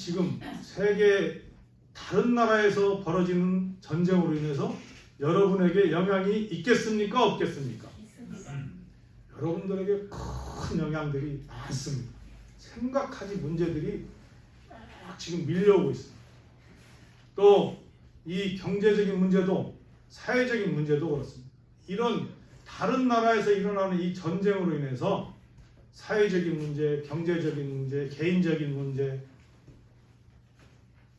지금 세계 다른 나라에서 벌어지는 전쟁으로 인해서 여러분에게 영향이 있겠습니까? 없겠습니까? 여러분들에게 큰 영향들이 많습니다. 생각하지 문제들이 막 지금 밀려오고 있습니다. 또 이 경제적인 문제도 사회적인 문제도 그렇습니다. 이런 다른 나라에서 일어나는 이 전쟁으로 인해서 사회적인 문제, 경제적인 문제, 개인적인 문제,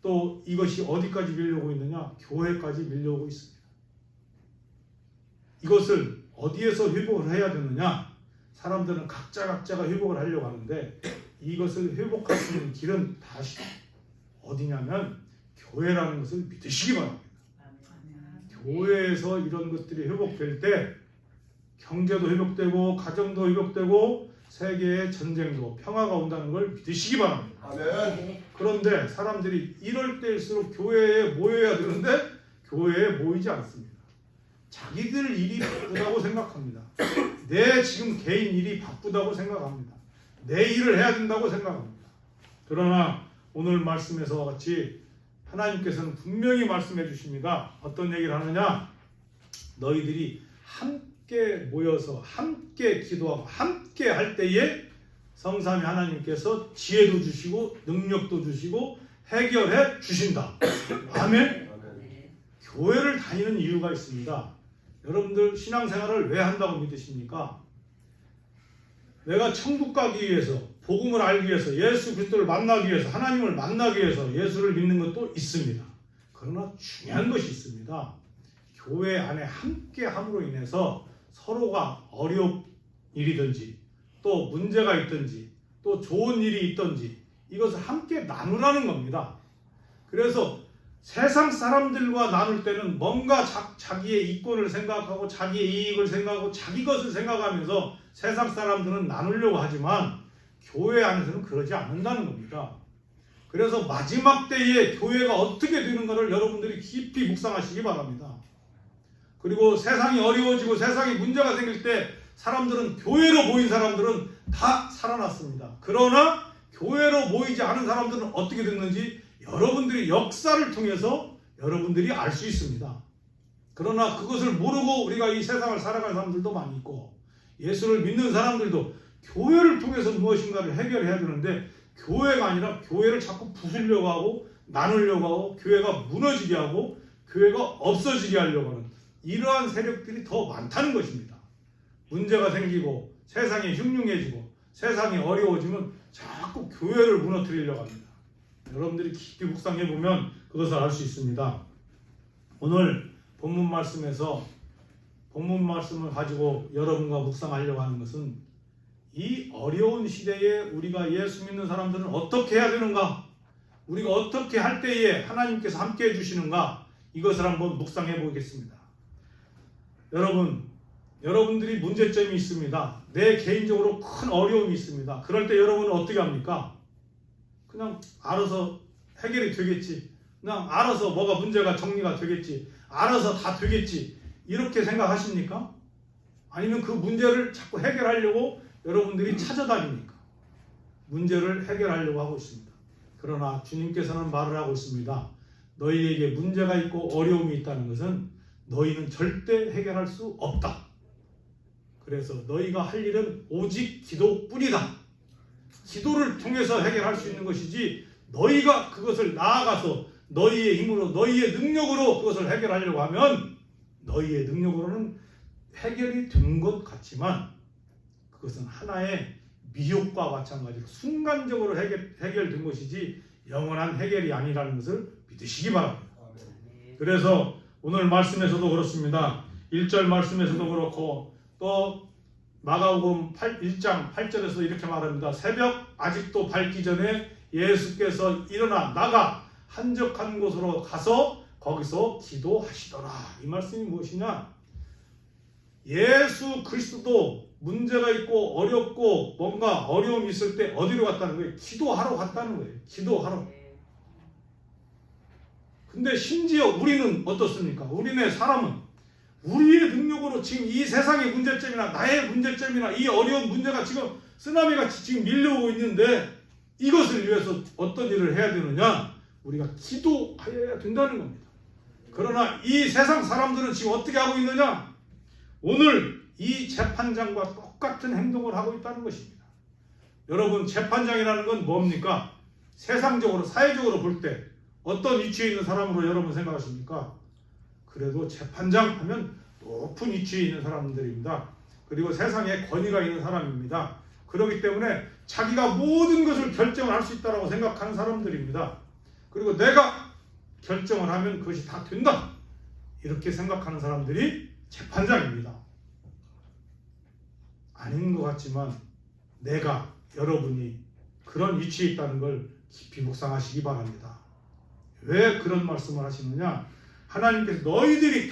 또 이것이 어디까지 밀려오고 있느냐? 교회까지 밀려오고 있습니다. 이것을 어디에서 회복을 해야 되느냐? 사람들은 각자가 회복을 하려고 하는데 이것을 회복할 수 있는 길은 다시 어디냐면 교회라는 것을 믿으시기 바랍니다. 교회에서 이런 것들이 회복될 때 경제도 회복되고 가정도 회복되고 세계의 전쟁도 평화가 온다는 걸 믿으시기 바랍니다. 아멘. 그런데 사람들이 이럴 때일수록 교회에 모여야 되는데 교회에 모이지 않습니다. 자기들 일이 바쁘다고 생각합니다. 내 지금 개인 일이 바쁘다고 생각합니다. 내 일을 해야 된다고 생각합니다. 그러나 오늘 말씀에서와 같이 하나님께서는 분명히 말씀해 주십니다. 어떤 얘기를 하느냐? 너희들이 함께 모여서 함께 기도하고 함께 할 때에 성삼위 하나님께서 지혜도 주시고 능력도 주시고 해결해 주신다. 아멘. 교회를 다니는 이유가 있습니다. 여러분들 신앙생활을 왜 한다고 믿으십니까? 내가 천국 가기 위해서, 복음을 알기 위해서, 예수 그리스도를 만나기 위해서, 하나님을 만나기 위해서 예수를 믿는 것도 있습니다. 그러나 중요한 것이 있습니다. 교회 안에 함께 함으로 인해서 서로가 어려운 일이든지 또 문제가 있든지 또 좋은 일이 있든지 이것을 함께 나누라는 겁니다. 그래서 세상 사람들과 나눌 때는 뭔가 자기의 이권을 생각하고 자기의 이익을 생각하고 자기 것을 생각하면서 세상 사람들은 나누려고 하지만 교회 안에서는 그러지 않는다는 겁니다. 그래서 마지막 때에 교회가 어떻게 되는가를 여러분들이 깊이 묵상하시기 바랍니다. 그리고 세상이 어려워지고 세상에 문제가 생길 때 사람들은 교회로 모인 사람들은 다 살아났습니다. 그러나 교회로 모이지 않은 사람들은 어떻게 됐는지 여러분들이 역사를 통해서 여러분들이 알 수 있습니다. 그러나 그것을 모르고 우리가 이 세상을 살아가는 사람들도 많이 있고 예수를 믿는 사람들도 교회를 통해서 무엇인가를 해결해야 되는데 교회가 아니라 교회를 자꾸 부수려고 하고 나누려고 하고 교회가 무너지게 하고 교회가 없어지게 하려고 하는 이러한 세력들이 더 많다는 것입니다. 문제가 생기고 세상이 흉흉해지고 세상이 어려워지면 자꾸 교회를 무너뜨리려고 합니다. 여러분들이 깊이 묵상해 보면 그것을 알 수 있습니다. 오늘 본문 말씀에서 본문 말씀을 가지고 여러분과 묵상하려고 하는 것은 이 어려운 시대에 우리가 예수 믿는 사람들은 어떻게 해야 되는가? 우리가 어떻게 할 때에 하나님께서 함께 해주시는가? 이것을 한번 묵상해 보겠습니다. 여러분들이 문제점이 있습니다. 내 개인적으로 큰 어려움이 있습니다. 그럴 때 여러분은 어떻게 합니까? 그냥 알아서 해결이 되겠지. 그냥 알아서 뭐가 문제가 정리가 되겠지. 알아서 다 되겠지. 이렇게 생각하십니까? 아니면 그 문제를 자꾸 해결하려고 여러분들이 찾아다닙니까? 문제를 해결하려고 하고 있습니다. 그러나 주님께서는 말을 하고 있습니다. 너희에게 문제가 있고 어려움이 있다는 것은 너희는 절대 해결할 수 없다. 그래서 너희가 할 일은 오직 기도뿐이다. 기도를 통해서 해결할 수 있는 것이지 너희가 그것을 나아가서 너희의 힘으로 너희의 능력으로 그것을 해결하려고 하면 너희의 능력으로는 해결이 된 것 같지만 그것은 하나의 미혹과 마찬가지로 순간적으로 해결된 것이지 영원한 해결이 아니라는 것을 믿으시기 바랍니다. 그래서 오늘 말씀에서도 그렇습니다. 1절 말씀에서도 그렇고 또 마가복음 1장 8절에서 이렇게 말합니다. 새벽 아직도 밝기 전에 예수께서 일어나 나가 한적한 곳으로 가서 거기서 기도하시더라. 이 말씀이 무엇이냐? 예수 그리스도도 문제가 있고 어렵고 뭔가 어려움이 있을 때 어디로 갔다는 거예요? 기도하러 갔다는 거예요. 기도하러. 근데 심지어 우리는 어떻습니까? 우리네 사람은 우리의 능력으로 지금 이 세상의 문제점이나 나의 문제점이나 이 어려운 문제가 지금 쓰나미같이 지금 밀려오고 있는데 이것을 위해서 어떤 일을 해야 되느냐? 우리가 기도해야 된다는 겁니다. 그러나 이 세상 사람들은 지금 어떻게 하고 있느냐? 오늘 이 재판장과 똑같은 행동을 하고 있다는 것입니다. 여러분, 재판장이라는 건 뭡니까? 세상적으로 사회적으로 볼 때 어떤 위치에 있는 사람으로 여러분 생각하십니까? 그래도 재판장 하면 높은 위치에 있는 사람들입니다. 그리고 세상에 권위가 있는 사람입니다. 그렇기 때문에 자기가 모든 것을 결정을 할 수 있다고 생각하는 사람들입니다. 그리고 내가 결정을 하면 그것이 다 된다. 이렇게 생각하는 사람들이 재판장입니다. 아닌 것 같지만 내가, 여러분이 그런 위치에 있다는 걸 깊이 묵상하시기 바랍니다. 왜 그런 말씀을 하시느냐? 하나님께서 너희들이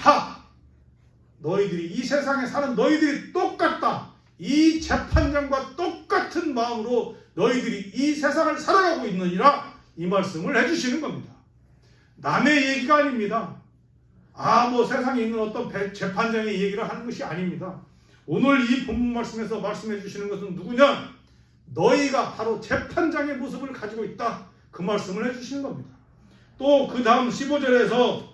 이 세상에 사는 너희들이 똑같다. 이 재판장과 똑같은 마음으로 너희들이 이 세상을 살아가고 있느니라 이 말씀을 해주시는 겁니다. 남의 얘기가 아닙니다. 뭐 세상에 있는 어떤 재판장의 얘기를 하는 것이 아닙니다. 오늘 이 본문 말씀에서 말씀해 주시는 것은 누구냐? 너희가 바로 재판장의 모습을 가지고 있다. 그 말씀을 해주시는 겁니다. 또 그 다음 15절에서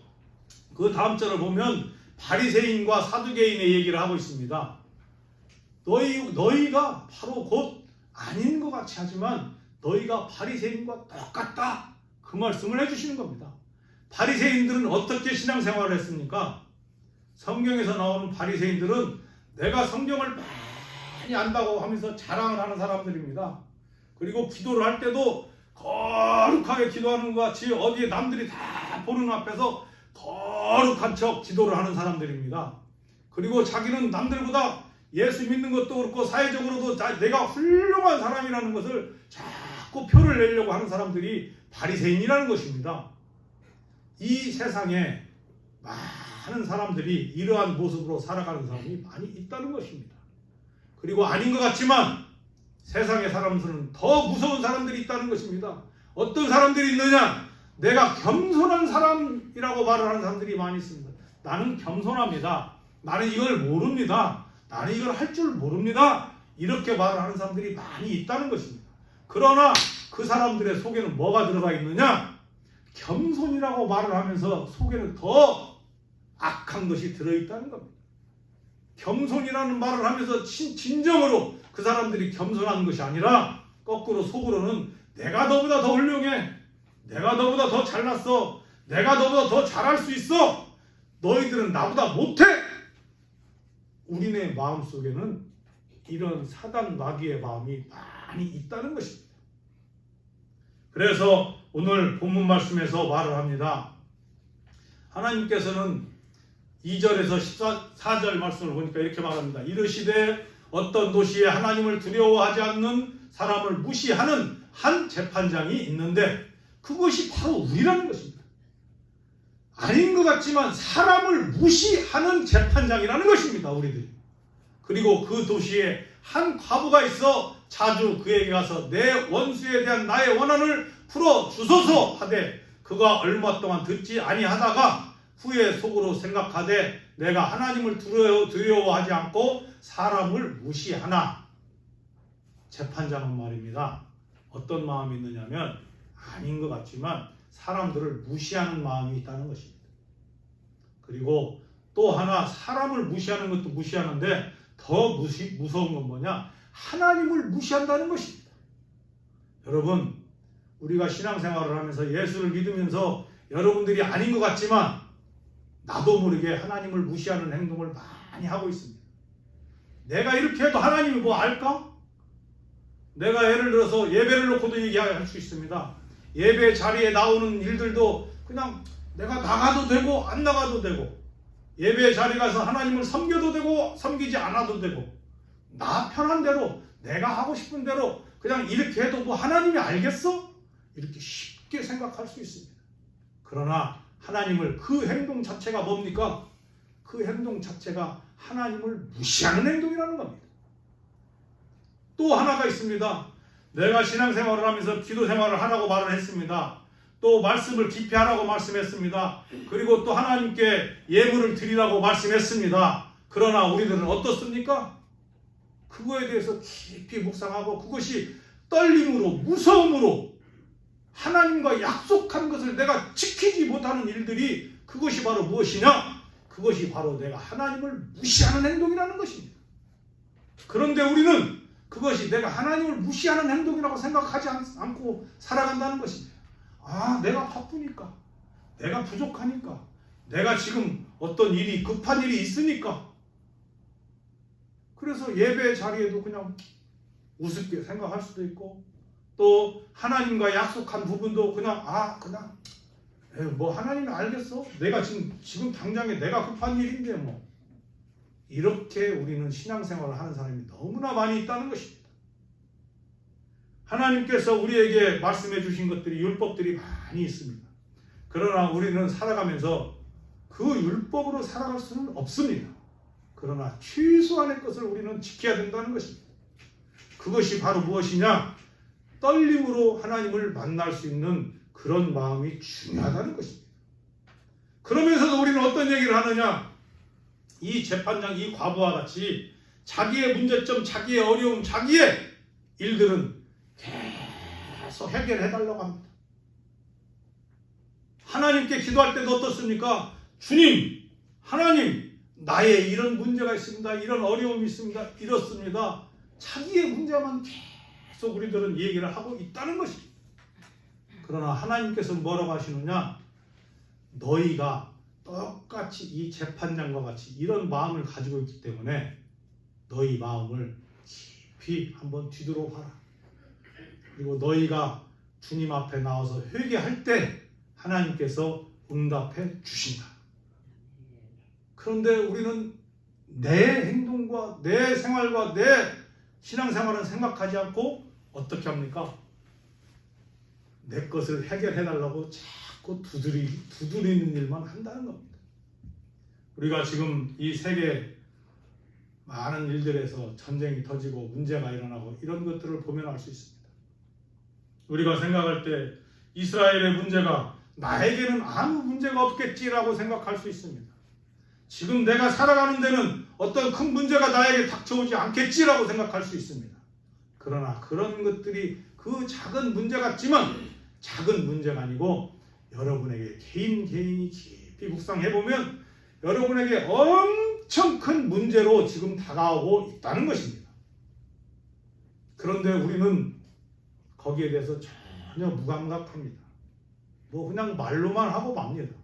그 다음 절을 보면 바리새인과 사두개인의 얘기를 하고 있습니다. 너희가 바로 곧 아닌 것 같이 하지만 너희가 바리새인과 똑같다. 그 말씀을 해주시는 겁니다. 바리새인들은 어떻게 신앙생활을 했습니까? 성경에서 나오는 바리새인들은 내가 성경을 많이 안다고 하면서 자랑을 하는 사람들입니다. 그리고 기도를 할 때도 거룩하게 기도하는 것 같이 어디에 남들이 다 보는 앞에서 거룩한 척 기도를 하는 사람들입니다. 그리고 자기는 남들보다 예수 믿는 것도 그렇고 사회적으로도 내가 훌륭한 사람이라는 것을 자꾸 표를 내려고 하는 사람들이 바리새인이라는 것입니다. 이 세상에 많은 사람들이 이러한 모습으로 살아가는 사람이 많이 있다는 것입니다. 그리고 아닌 것 같지만 세상의 사람들은 더 무서운 사람들이 있다는 것입니다. 어떤 사람들이 있느냐? 내가 겸손한 사람이라고 말을 하는 사람들이 많이 있습니다. 나는 겸손합니다. 나는 이걸 모릅니다. 나는 이걸 할 줄 모릅니다. 이렇게 말을 하는 사람들이 많이 있다는 것입니다. 그러나 그 사람들의 속에는 뭐가 들어가 있느냐? 겸손이라고 말을 하면서 속에는 더 악한 것이 들어있다는 겁니다. 겸손이라는 말을 하면서 진정으로 그 사람들이 겸손한 것이 아니라 거꾸로 속으로는 내가 너보다 더 훌륭해. 내가 너보다 더 잘났어. 내가 너보다 더 잘할 수 있어. 너희들은 나보다 못해. 우리네 마음속에는 이런 사단 마귀의 마음이 많이 있다는 것입니다. 그래서 오늘 본문 말씀에서 말을 합니다. 하나님께서는 2절에서 14절 말씀을 보니까 이렇게 말합니다. 이르시되 어떤 도시에 하나님을 두려워하지 않는 사람을 무시하는 한 재판장이 있는데 그것이 바로 우리라는 것입니다. 아닌 것 같지만 사람을 무시하는 재판장이라는 것입니다. 우리들이. 그리고 그 도시에 한 과부가 있어 자주 그에게 가서 내 원수에 대한 나의 원한을 풀어주소서 하되 그가 얼마 동안 듣지 아니하다가 후에 속으로 생각하되 내가 하나님을 두려워하지 않고 사람을 무시하나. 재판장은 말입니다. 어떤 마음이 있느냐면 아닌 것 같지만 사람들을 무시하는 마음이 있다는 것입니다. 그리고 또 하나 사람을 무시하는 것도 무시하는데 더 무서운 건 뭐냐? 하나님을 무시한다는 것입니다. 여러분, 우리가 신앙생활을 하면서 예수를 믿으면서 여러분들이 아닌 것 같지만 나도 모르게 하나님을 무시하는 행동을 많이 하고 있습니다. 내가 이렇게 해도 하나님이 뭐 알까? 내가 예를 들어서 예배를 놓고도 얘기할 수 있습니다. 예배 자리에 나오는 일들도 그냥 내가 나가도 되고 안 나가도 되고 예배 자리 가서 하나님을 섬겨도 되고 섬기지 않아도 되고 나 편한 대로 내가 하고 싶은 대로 그냥 이렇게 해도 뭐 하나님이 알겠어? 이렇게 쉽게 생각할 수 있습니다. 그러나 하나님을 그 행동 자체가 뭡니까? 그 행동 자체가 하나님을 무시하는 행동이라는 겁니다. 또 하나가 있습니다. 내가 신앙생활을 하면서 기도생활을 하라고 말을 했습니다. 또 말씀을 깊이 하라고 말씀했습니다. 그리고 또 하나님께 예물을 드리라고 말씀했습니다. 그러나 우리들은 어떻습니까? 그거에 대해서 깊이 묵상하고 그것이 떨림으로 무서움으로 하나님과 약속한 것을 내가 지키지 못하는 일들이 그것이 바로 무엇이냐? 그것이 바로 내가 하나님을 무시하는 행동이라는 것입니다. 그런데 우리는 그것이 내가 하나님을 무시하는 행동이라고 생각하지 않고 살아간다는 것입니다. 내가 바쁘니까, 내가 부족하니까, 내가 지금 어떤 일이 급한 일이 있으니까. 그래서 예배 자리에도 그냥 우습게 생각할 수도 있고 또 하나님과 약속한 부분도 그냥 뭐 하나님이 알겠어? 내가 지금 당장에 내가 급한 일인데 뭐 이렇게 우리는 신앙생활을 하는 사람이 너무나 많이 있다는 것입니다. 하나님께서 우리에게 말씀해 주신 것들이 율법들이 많이 있습니다. 그러나 우리는 살아가면서 그 율법으로 살아갈 수는 없습니다. 그러나 최소한의 것을 우리는 지켜야 된다는 것입니다. 그것이 바로 무엇이냐? 떨림으로 하나님을 만날 수 있는 그런 마음이 중요하다는 것입니다. 그러면서도 우리는 어떤 얘기를 하느냐? 이 재판장, 이 과부와 같이 자기의 문제점, 자기의 어려움, 자기의 일들은 계속 해결해달라고 합니다. 하나님께 기도할 때도 어떻습니까? 주님, 하나님, 나의 이런 문제가 있습니다. 이런 어려움이 있습니다. 이렇습니다. 자기의 문제만 계속 우리들은 얘기를 하고 있다는 것입니다. 그러나 하나님께서 뭐라고 하시느냐? 너희가 똑같이 이 재판장과 같이 이런 마음을 가지고 있기 때문에 너희 마음을 깊이 한번 뒤돌아봐라. 그리고 너희가 주님 앞에 나와서 회개할 때 하나님께서 응답해 주신다. 그런데 우리는 내 행동과 내 생활과 내 신앙생활은 생각하지 않고 어떻게 합니까? 내 것을 해결해달라고 자꾸 두드리는 일만 한다는 겁니다. 우리가 지금 이 세계 많은 일들에서 전쟁이 터지고 문제가 일어나고 이런 것들을 보면 알 수 있습니다. 우리가 생각할 때 이스라엘의 문제가 나에게는 아무 문제가 없겠지라고 생각할 수 있습니다. 지금 내가 살아가는 데는 어떤 큰 문제가 나에게 닥쳐오지 않겠지라고 생각할 수 있습니다. 그러나 그런 것들이 그 작은 문제 같지만 작은 문제가 아니고 여러분에게 개인이 깊이 묵상해보면 여러분에게 엄청 큰 문제로 지금 다가오고 있다는 것입니다. 그런데 우리는 거기에 대해서 전혀 무감각합니다. 그냥 말로만 하고 맙니다.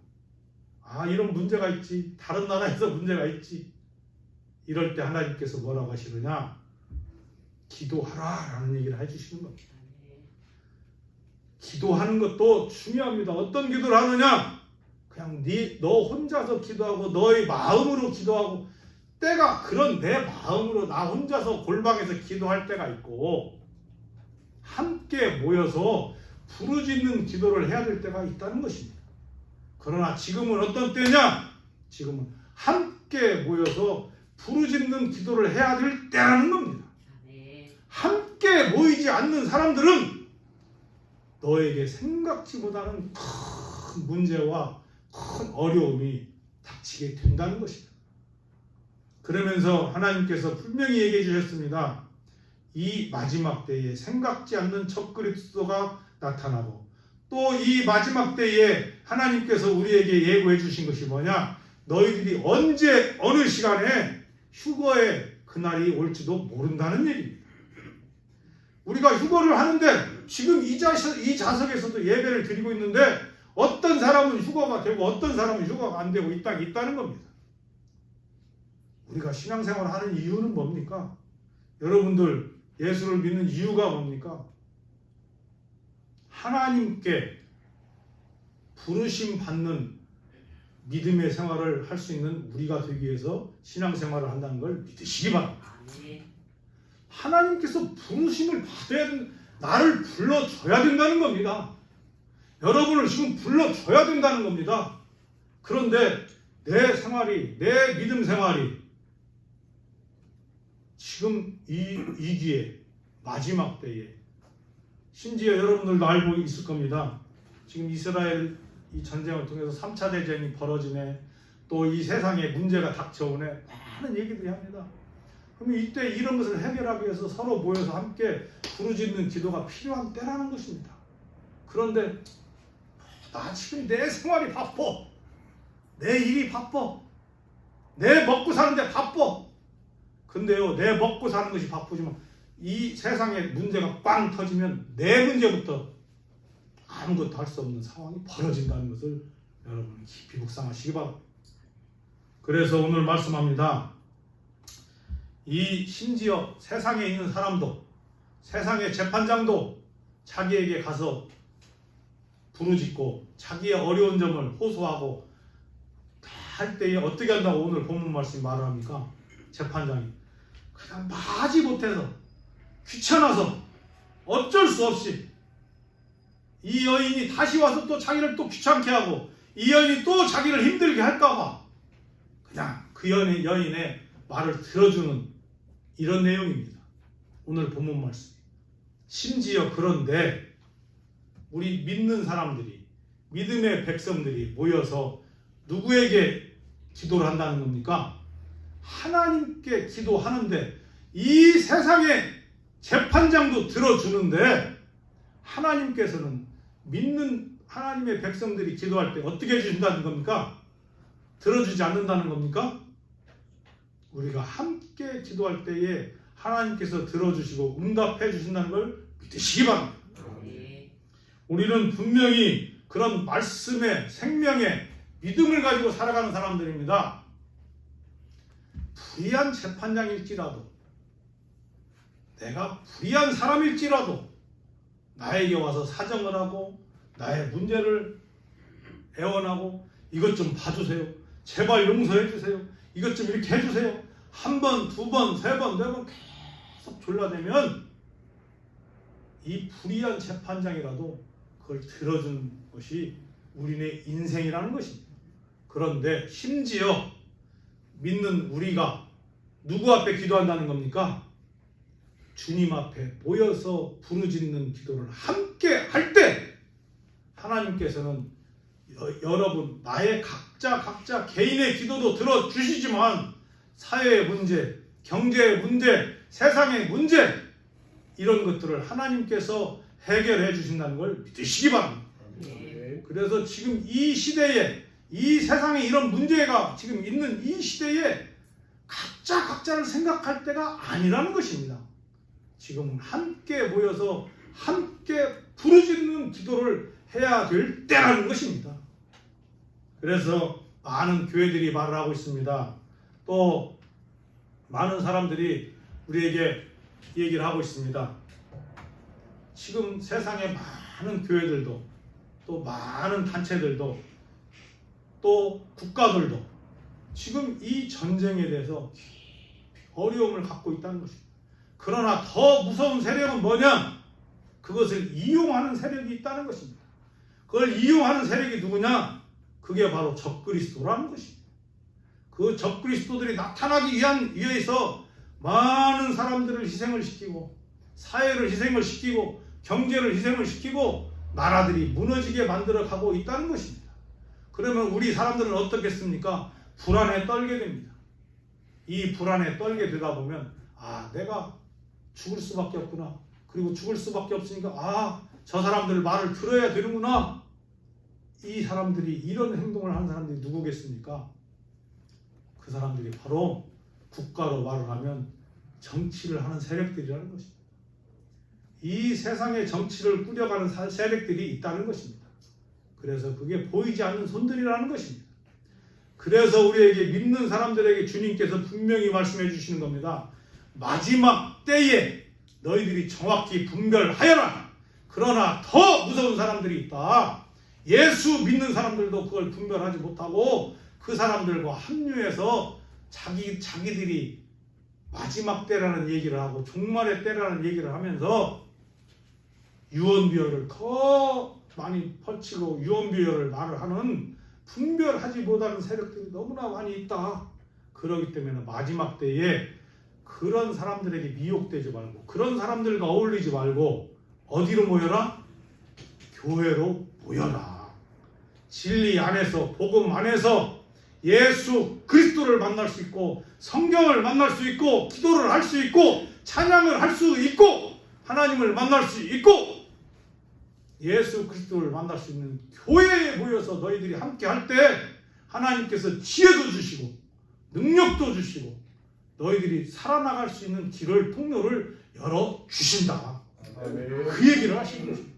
이런 문제가 있지. 다른 나라에서 문제가 있지. 이럴 때 하나님께서 뭐라고 하시느냐? 기도하라 라는 얘기를 해주시는 겁니다. 기도하는 것도 중요합니다. 어떤 기도를 하느냐? 그냥 너 혼자서 기도하고 너의 마음으로 기도하고 때가 그런 내 마음으로 나 혼자서 골방에서 기도할 때가 있고 함께 모여서 부르짖는 기도를 해야 될 때가 있다는 것입니다. 그러나 지금은 어떤 때냐? 지금은 함께 모여서 부르짖는 기도를 해야 될 때라는 겁니다. 함께 모이지 않는 사람들은 너에게 생각지 못하는 큰 문제와 큰 어려움이 닥치게 된다는 것입니다. 그러면서 하나님께서 분명히 얘기해 주셨습니다. 이 마지막 때에 생각지 않는 적그리스도가 나타나고 또 이 마지막 때에 하나님께서 우리에게 예고해 주신 것이 뭐냐? 너희들이 언제 어느 시간에 휴거의 그날이 올지도 모른다는 얘기입니다. 우리가 휴거를 하는데 지금 이 자석에서도 예배를 드리고 있는데 어떤 사람은 휴거가 되고 어떤 사람은 휴거가 안 되고 있다는 겁니다. 우리가 신앙생활을 하는 이유는 뭡니까? 여러분들 예수를 믿는 이유가 뭡니까? 하나님께 부르심 받는 믿음의 생활을 할 수 있는 우리가 되기 위해서 신앙생활을 한다는 걸 믿으시기 바랍니다. 하나님께서 부르심을 받아야 나를 불러줘야 된다는 겁니다. 여러분을 지금 불러줘야 된다는 겁니다. 그런데 내 생활이, 내 믿음 생활이 지금 이 위기에 마지막 때에 심지어 여러분들도 알고 있을 겁니다. 지금 이스라엘 이 전쟁을 통해서 3차 대전이 벌어지네. 또 이 세상에 문제가 닥쳐오네. 많은 얘기들이 합니다. 그러면 이때 이런 것을 해결하기 위해서 서로 모여서 함께 부르짖는 기도가 필요한 때라는 것입니다. 그런데 나 지금 내 생활이 바빠. 내 일이 바빠. 내 먹고 사는데 바빠. 근데요, 내 먹고 사는 것이 바쁘지만 이 세상에 문제가 빵 터지면 내 문제부터 아무것도 할 수 없는 상황이 벌어진다는 것을 여러분 깊이 묵상하시기 바랍니다. 그래서 오늘 말씀합니다. 이 심지어 세상에 있는 사람도 세상의 재판장도 자기에게 가서 부르짖고 자기의 어려운 점을 호소하고 다 할 때에 어떻게 한다고 오늘 본문 말씀이 말을 합니까? 재판장이 그냥 마지 못해서 귀찮아서 어쩔 수 없이 이 여인이 다시 와서 또 자기를 또 귀찮게 하고 이 여인이 또 자기를 힘들게 할까봐 그냥 그 여인의 말을 들어주는 이런 내용입니다. 오늘 본문 말씀. 심지어 그런데 우리 믿는 사람들이, 믿음의 백성들이 모여서 누구에게 기도를 한다는 겁니까? 하나님께 기도하는데 이 세상의 재판장도 들어주는데 하나님께서는 믿는 하나님의 백성들이 기도할 때 어떻게 해주신다는 겁니까? 들어주지 않는다는 겁니까? 우리가 함께 기도할 때에 하나님께서 들어주시고 응답해 주신다는 걸 믿으시기 바랍니다. 우리는 분명히 그런 말씀의 생명의 믿음을 가지고 살아가는 사람들입니다. 불의한 재판장일지라도, 내가 불의한 사람일지라도 나에게 와서 사정을 하고 나의 문제를 애원하고 이것 좀 봐주세요, 제발 용서해 주세요, 이것 좀 이렇게 해주세요, 한 번, 두 번, 세 번, 네 번 계속 졸라대면 이 불의한 재판장이라도 그걸 들어준 것이 우리네 인생이라는 것입니다. 그런데 심지어 믿는 우리가 누구 앞에 기도한다는 겁니까? 주님 앞에 모여서 부르짖는 기도를 함께 할 때 하나님께서는 여러분 나의 각자 개인의 기도도 들어주시지만 사회의 문제, 경제의 문제, 세상의 문제 이런 것들을 하나님께서 해결해 주신다는 걸 믿으시기 바랍니다. 그래서 지금 이 시대에, 이 세상에 이런 문제가 지금 있는 이 시대에 각자를 생각할 때가 아니라는 것입니다. 지금 함께 모여서 함께 부르짖는 기도를 해야 될 때라는 것입니다. 그래서 많은 교회들이 말을 하고 있습니다. 또 많은 사람들이 우리에게 얘기를 하고 있습니다. 지금 세상에 많은 교회들도 또 많은 단체들도 또 국가들도 지금 이 전쟁에 대해서 어려움을 갖고 있다는 것입니다. 그러나 더 무서운 세력은 뭐냐? 그것을 이용하는 세력이 있다는 것입니다. 그걸 이용하는 세력이 누구냐? 그게 바로 적그리스도라는 것입니다. 그 적그리스도들이 나타나기 위해서 많은 사람들을 희생을 시키고 사회를 희생을 시키고 경제를 희생을 시키고 나라들이 무너지게 만들어 가고 있다는 것입니다. 그러면 우리 사람들은 어떻겠습니까? 불안에 떨게 됩니다. 이 불안에 떨게 되다 보면 내가 죽을 수밖에 없구나. 그리고 죽을 수밖에 없으니까 저 사람들 말을 들어야 되는구나. 이 사람들이 이런 행동을 하는 사람들이 누구겠습니까? 그 사람들이 바로 국가로 말을 하면 정치를 하는 세력들이라는 것입니다. 이 세상의 정치를 꾸려가는 세력들이 있다는 것입니다. 그래서 그게 보이지 않는 손들이라는 것입니다. 그래서 우리에게 믿는 사람들에게 주님께서 분명히 말씀해 주시는 겁니다. 마지막 때에 너희들이 정확히 분별하여라. 그러나 더 무서운 사람들이 있다. 예수 믿는 사람들도 그걸 분별하지 못하고 그 사람들과 합류해서 자기들이 마지막 때라는 얘기를 하고 종말의 때라는 얘기를 하면서 유언비어를 더 많이 펼치고 유언비어를 말을 하는 분별하지 못하는 세력들이 너무나 많이 있다. 그렇기 때문에 마지막 때에 그런 사람들에게 미혹되지 말고 그런 사람들과 어울리지 말고 어디로 모여라? 교회로 모여라. 진리 안에서 복음 안에서 예수 그리스도를 만날 수 있고 성경을 만날 수 있고 기도를 할 수 있고 찬양을 할 수 있고 하나님을 만날 수 있고 예수 그리스도를 만날 수 있는 교회에 모여서 너희들이 함께 할 때 하나님께서 지혜도 주시고 능력도 주시고 너희들이 살아나갈 수 있는 길을 통로를 열어주신다. 그 얘기를 하시는 것입니다.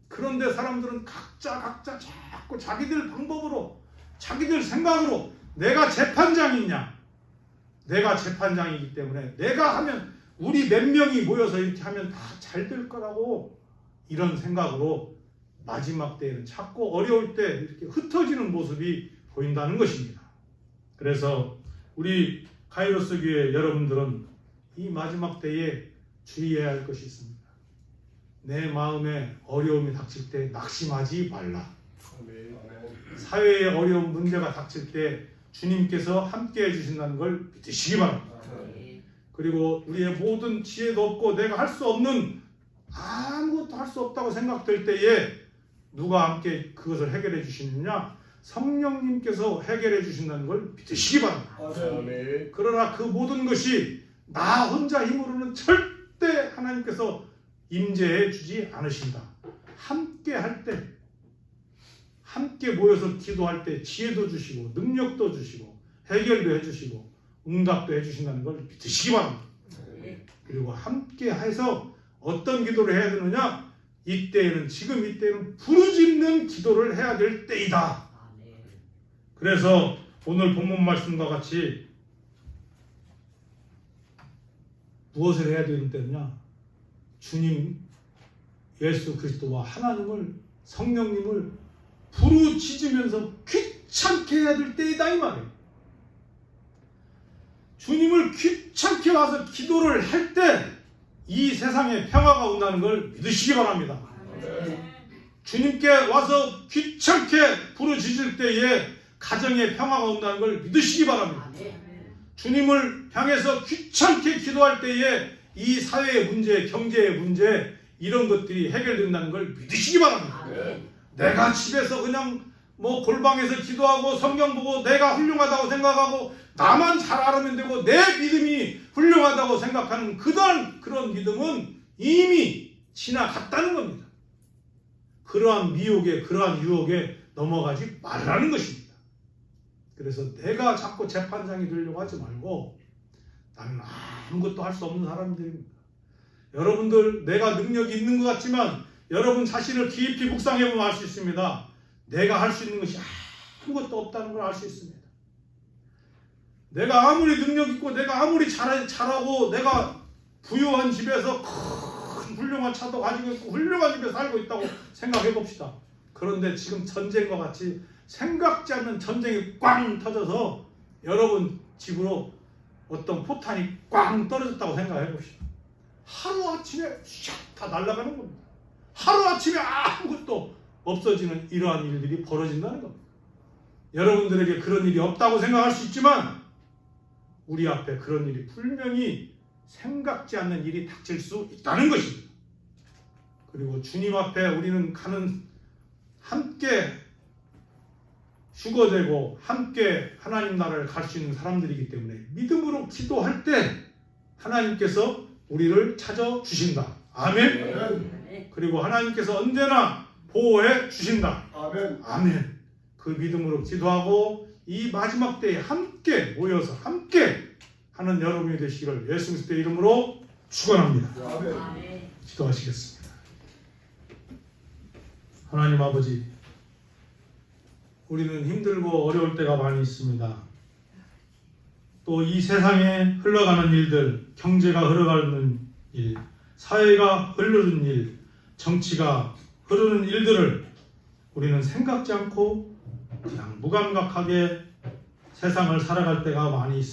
그런데 사람들은 각자 자꾸 자기들 방법으로 자기들 생각으로 내가 재판장이냐, 내가 재판장이기 때문에 내가 하면 우리 몇 명이 모여서 이렇게 하면 다 잘 될 거라고 이런 생각으로 마지막 때에는 자꾸 어려울 때 이렇게 흩어지는 모습이 보인다는 것입니다. 그래서 우리 카이로스 교회 여러분들은 이 마지막 때에 주의해야 할 것이 있습니다. 내 마음에 어려움이 닥칠 때 낙심하지 말라. 사회에 어려운 문제가 닥칠 때 주님께서 함께 해주신다는 걸 믿으시기 바랍니다. 그리고 우리의 모든 지혜도 없고 내가 할 수 없는 아무것도 할 수 없다고 생각될 때에 누가 함께 그것을 해결해 주시느냐? 성령님께서 해결해 주신다는 걸 믿으시기 바랍니다. 그러나 그 모든 것이 나 혼자 힘으로는 절대 하나님께서 임재해 주지 않으신다. 함께 할 때, 함께 모여서 기도할 때 지혜도 주시고 능력도 주시고 해결도 해주시고 응답도 해주신다는 걸 믿으시기 바랍니다. 그리고 함께 해서 어떤 기도를 해야 되느냐? 이때에는, 지금 이때에는 부르짖는 기도를 해야 될 때이다. 그래서 오늘 본문 말씀과 같이 무엇을 해야 되는 때냐? 주님 예수 그리스도와 하나님을, 성령님을 부르짖으면서 귀찮게 해야 될 때이다 이 말이에요. 주님을 귀찮게 와서 기도를 할 때 이 세상에 평화가 온다는 걸 믿으시기 바랍니다. 주님께 와서 귀찮게 부르짖을 때에 가정에 평화가 온다는 걸 믿으시기 바랍니다. 주님을 향해서 귀찮게 기도할 때에 이 사회의 문제, 경제의 문제 이런 것들이 해결된다는 걸 믿으시기 바랍니다. 내가 집에서 그냥 골방에서 기도하고 성경 보고 내가 훌륭하다고 생각하고 나만 잘 알으면 되고 내 믿음이 훌륭하다고 생각하는 그런 믿음은 이미 지나갔다는 겁니다. 그러한 미혹에, 그러한 유혹에 넘어가지 말라는 것입니다. 그래서 내가 자꾸 재판장이 되려고 하지 말고 나는 아무것도 할 수 없는 사람들입니다. 여러분들 내가 능력이 있는 것 같지만 여러분 자신을 깊이 묵상해보면 알 수 있습니다. 내가 할 수 있는 것이 아무것도 없다는 걸 알 수 있습니다. 내가 아무리 능력 있고 내가 아무리 잘하고 내가 부유한 집에서 큰 훌륭한 차도 가지고 있고 훌륭한 집에 살고 있다고 생각해 봅시다. 그런데 지금 전쟁과 같이 생각지 않는 전쟁이 꽝 터져서 여러분 집으로 어떤 포탄이 꽝 떨어졌다고 생각해 봅시다. 하루아침에 샥 다 날아가는 겁니다. 하루아침에 아무것도 없어지는 이러한 일들이 벌어진다는 겁니다. 여러분들에게 그런 일이 없다고 생각할 수 있지만 우리 앞에 그런 일이 분명히 생각지 않는 일이 닥칠 수 있다는 것입니다. 그리고 주님 앞에 우리는 함께 휴거되고 함께 하나님 나라를 갈 수 있는 사람들이기 때문에 믿음으로 기도할 때 하나님께서 우리를 찾아주신다. 아멘. 그리고 하나님께서 언제나 보호해 주신다. 아멘. 그 믿음으로 기도하고 이 마지막 때에 함께 모여서 함께 하는 여러분이 되시기를 예수 그리스도의 이름으로 축원합니다. 기도하시겠습니다. 하나님 아버지, 우리는 힘들고 어려울 때가 많이 있습니다. 또 이 세상에 흘러가는 일들, 경제가 흘러가는 일, 사회가 흐르는 일, 정치가 흐르는 일들을 우리는 생각지 않고 그냥 무감각하게 세상을 살아갈 때가 많이 있습니다.